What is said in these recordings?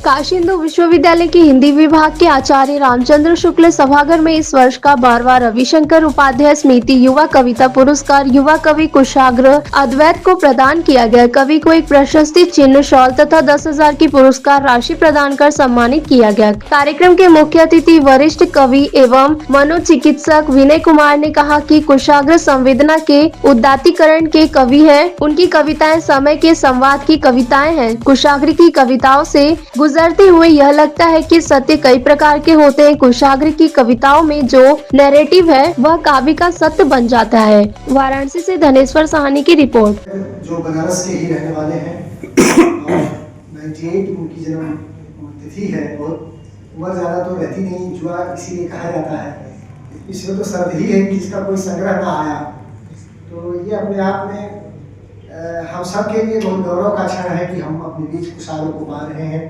काशी हिंदू विश्वविद्यालय के हिंदी विभाग के आचार्य रामचंद्र शुक्ल सभागार में इस वर्ष का 12वां रविशंकर उपाध्याय स्मृति युवा कविता पुरस्कार युवा कवि कुशाग्र अद्वैत को प्रदान किया गया। कवि को एक प्रशस्ति चिन्ह, शॉल तथा 10,000 की पुरस्कार राशि प्रदान कर सम्मानित किया गया। कार्यक्रम के मुख्य अतिथि वरिष्ठ कवि एवं मनोचिकित्सक विनय कुमार ने कहा कि कुशाग्र संवेदना के उदात्तीकरण के कवि है। उनकी कविताएं समय के संवाद की कविताएं हैं। कुशाग्र की कविताओं से गुजरते हुए यह लगता है कि सत्य कई प्रकार के होते हैं। कुशाग्र की कविताओं में जो नैरेटिव है वह काव्य का सत्य बन जाता है। वाराणसी से धनेश्वर साहनी की रिपोर्ट। जो बनारस के ही रहने वाले हैं और 98 उनकी जन्म तिथि है और उम्र ज़्यादा तो रहती नहीं, जुआ इसीलिए कहा जाता है। इसमें तो शर्त ही है कि जिसका कोई संग्रह ना आया, तो ये अपने आप में हम सब के लिए बहुत गौरव का क्षण है कि हम अपने बीच कुशाग्र को पा रहे हैं।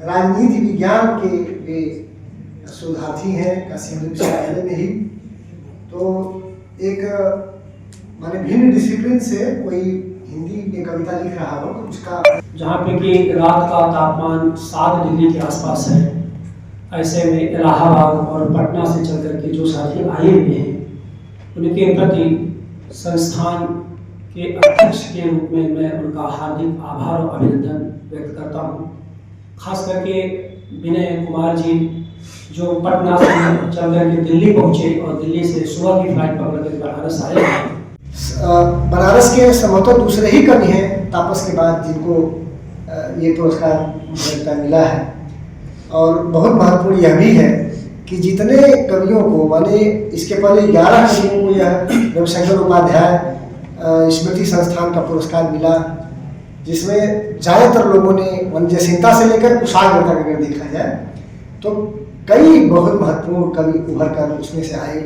राजनीति विज्ञान के वे शोधार्थी हैं काशी हिंदू विश्वविद्यालय में ही, तो एक माने भिन्न डिसिप्लिन से कोई हिंदी में कविता लिख रहा हो तो उसका, जहाँ पे कि रात का तापमान 7 डिग्री के आसपास है, ऐसे में इलाहाबाद और पटना से चल करके जो साथी आए हुए हैं उनके प्रति संस्थान के अध्यक्ष के रूप में मैं उनका हार्दिक आभार और अभिनंदन व्यक्त करता हूँ। खास करके विनय कुमार जी जो पटना से चल करके दिल्ली पहुँचे और दिल्ली से सुबह की फ्लाइट पकड़ कर बनारस आए हैं। बनारस के संभवतः दूसरे ही कवि हैं तापस के बाद जिनको ये पुरस्कार मिला है। और बहुत महत्वपूर्ण यह भी है कि जितने कवियों को, माने इसके पहले 11 कवियों को यह रविशंकर उपाध्याय स्मृति संस्थान का पुरस्कार मिला, जिसमें ज़्यादातर लोगों ने वनजयसिंहता से लेकर कुशाग्र तक अगर देखा जाए तो कई बहुत महत्वपूर्ण कवि उभर कर उसमें से आए।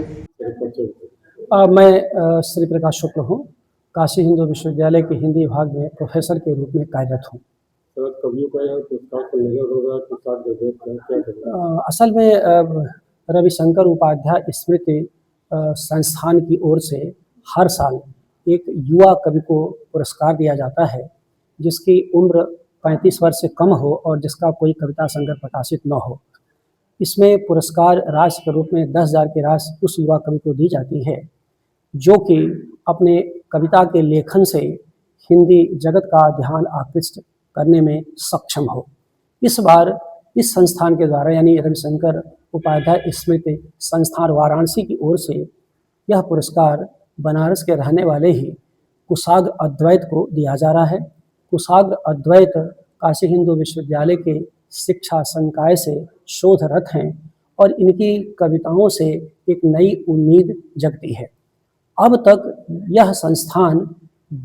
मैं श्री प्रकाश शुक्ल हूँ, काशी हिंदू विश्वविद्यालय के हिंदी विभाग में प्रोफेसर के रूप में कार्यरत हूँ। कवियों का यह पुरस्कार को लेकर होगा, असल में रविशंकर उपाध्याय स्मृति संस्थान की ओर से हर साल एक युवा कवि को पुरस्कार दिया जाता है जिसकी उम्र 35 वर्ष से कम हो और जिसका कोई कविता संग्रह प्रकाशित न हो। इसमें पुरस्कार राशि के रूप में 10,000 की राशि उस युवा कवि को दी जाती है जो कि अपने कविता के लेखन से हिंदी जगत का ध्यान आकृष्ट करने में सक्षम हो। इस बार इस संस्थान के द्वारा यानी रविशंकर उपाध्याय स्मृति संस्थान वाराणसी की ओर से यह पुरस्कार बनारस के रहने वाले ही कुशाग्र अद्वैत को दिया जा रहा है। कुशाग्र अद्वैत काशी हिंदू विश्वविद्यालय के शिक्षा संकाय से शोधरत हैं और इनकी कविताओं से एक नई उम्मीद जगती है। अब तक यह संस्थान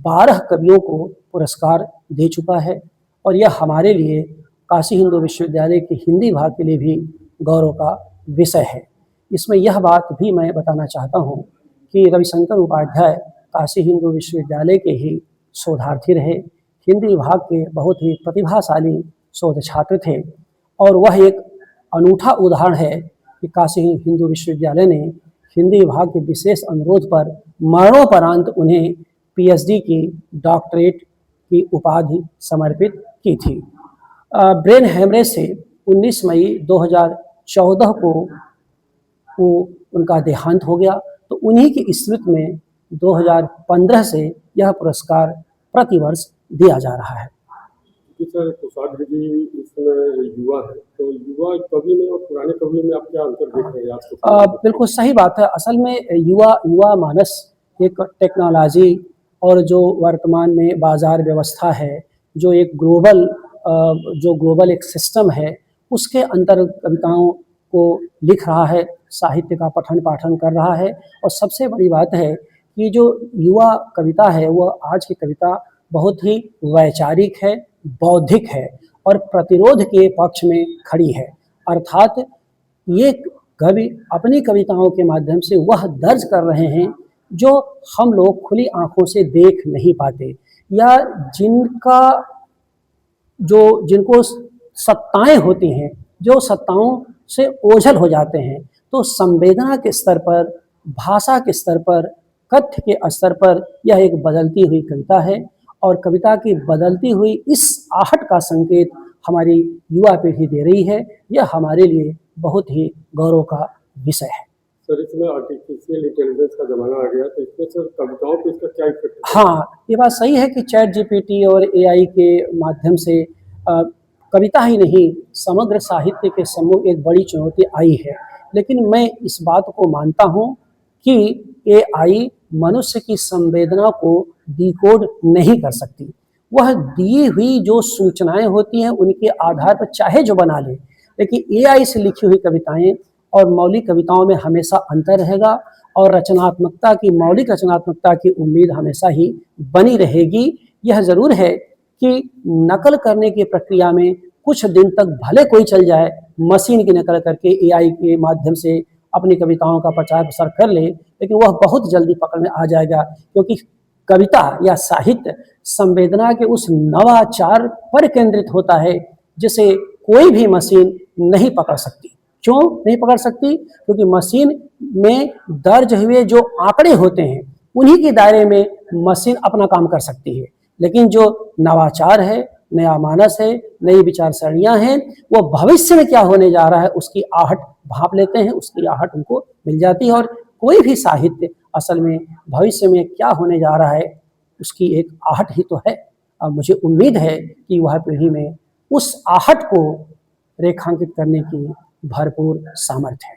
12 कवियों को पुरस्कार दे चुका है और यह हमारे लिए काशी हिंदू विश्वविद्यालय के हिंदी विभाग के लिए भी गौरव का विषय है। इसमें यह बात भी मैं बताना चाहता हूँ कि रविशंकर उपाध्याय काशी हिंदू विश्वविद्यालय के ही शोधार्थी रहे, हिंदी विभाग के बहुत ही प्रतिभाशाली शोध छात्र थे और वह एक अनूठा उदाहरण है कि काशी हिंदू विश्वविद्यालय ने हिंदी विभाग के विशेष अनुरोध पर मरणोपरांत उन्हें पीएचडी की डॉक्टरेट की उपाधि समर्पित की थी। ब्रेन हेमरेज से 19 मई 2014 को उनका देहांत हो गया, तो उन्हीं की स्मृति में 2015 से यह पुरस्कार प्रतिवर्ष दिया जा रहा है। सर, कुशाग्र जी इसमें युवा है, तो युवा कवि में और पुराने कवि में आप क्या अंतर देख रहे हैं आपको? बिल्कुल सही बात है। असल में युवा मानस एक टेक्नोलॉजी और जो वर्तमान में बाजार व्यवस्था है, जो एक ग्लोबल एक सिस्टम है, उसके अंतर कविताओं को लिख रहा है, साहित्य का पठन पाठन कर रहा है। और सबसे बड़ी बात है कि जो युवा कविता है वह आज की कविता बहुत ही वैचारिक है, बौद्धिक है और प्रतिरोध के पक्ष में खड़ी है। अर्थात ये कवि अपनी कविताओं के माध्यम से वह दर्ज कर रहे हैं जो हम लोग खुली आंखों से देख नहीं पाते या जिनको सत्ताएं होती हैं, जो सत्ताओं से ओझल हो जाते हैं। तो संवेदना के स्तर पर, भाषा के स्तर पर, कथ्य के स्तर पर यह एक बदलती हुई कविता है और कविता की बदलती हुई इस आहट का संकेत हमारी युवा पीढ़ी दे रही है, यह हमारे लिए बहुत ही गौरव का विषय है। सर इसमें आर्टिफिशियल इंटेलिजेंस का ज़माना आ गया, तो इसमें सर कविताओं पे इसका क्या इफेक्ट है? हाँ, ये बात सही है कि चैट जीपीटी और एआई के माध्यम से कविता ही नहीं, समग्र साहित्य के सम्मुख एक बड़ी चुनौती आई है। लेकिन मैं इस बात को मानता हूँ कि एआई मनुष्य की संवेदना को डिकोड नहीं कर सकती। वह दी हुई जो सूचनाएँ होती हैं, उनके आधार पर चाहे जो बना ले, लेकिन एआई से लिखी हुई कविताएँ और मौलिक कविताओं में हमेशा अंतर रहेगा और रचनात्मकता की, मौलिक रचनात्मकता की उम्मीद हमेशा ही बनी रहेगी। यह ज़रूर है कि नकल करने की प्रक्रिया में कुछ दिन तक भले कोई चल जाए, मशीन की नकल करके एआई के माध्यम से अपनी कविताओं का प्रचार-प्रसार कर ले, लेकिन वह बहुत जल्दी पकड़ में आ जाएगा, क्योंकि कविता या साहित्य संवेदना के उस नवाचार पर केंद्रित होता है, जिसे कोई भी मशीन नहीं पकड़ सकती। क्यों नहीं पकड़ सकती? क्योंकि मशीन में दर्ज हुए जो आंकड़े होते हैं, उन्हीं के दायरे में मशीन अपना काम कर सकती है। लेकिन जो नवाचार है, नया मानस है, नई विचार सरणियाँ हैं, वो भविष्य में क्या होने जा रहा है उसकी आहट भांप लेते हैं, उसकी आहट उनको मिल जाती है। और कोई भी साहित्य असल में भविष्य में क्या होने जा रहा है उसकी एक आहट ही तो है। अब मुझे उम्मीद है कि वह पीढ़ी में उस आहट को रेखांकित करने की भरपूर सामर्थ्य है।